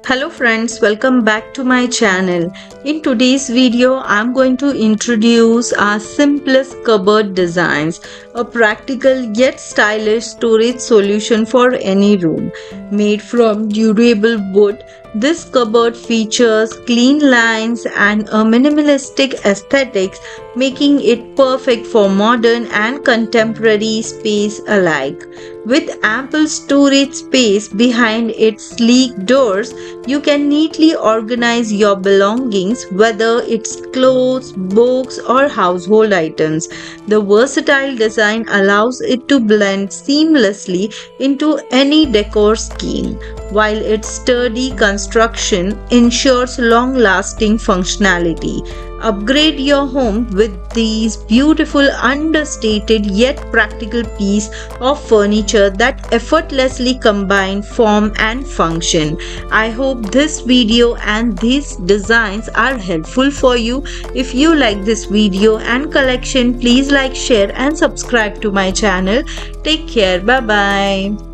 Hello friends, welcome back to my channel. In today's video, I'm going to introduce our simplest cupboard designs, a practical yet stylish storage solution for any room. Made from durable wood, this cupboard features clean lines and a minimalistic aesthetics, making it perfect for modern and contemporary space alike. With ample storage space behind its sleek doors, you can neatly organize your belongings, whether it's clothes, books, or household items. The versatile design allows it to blend seamlessly into any decor scheme, while its sturdy construction ensures long lasting functionality. Upgrade your home with these beautiful, understated yet practical piece of furniture that effortlessly combine form and function. I hope this video and these designs are helpful for you. If you like this video and collection, please like, share and subscribe to my channel. Take care. Bye bye.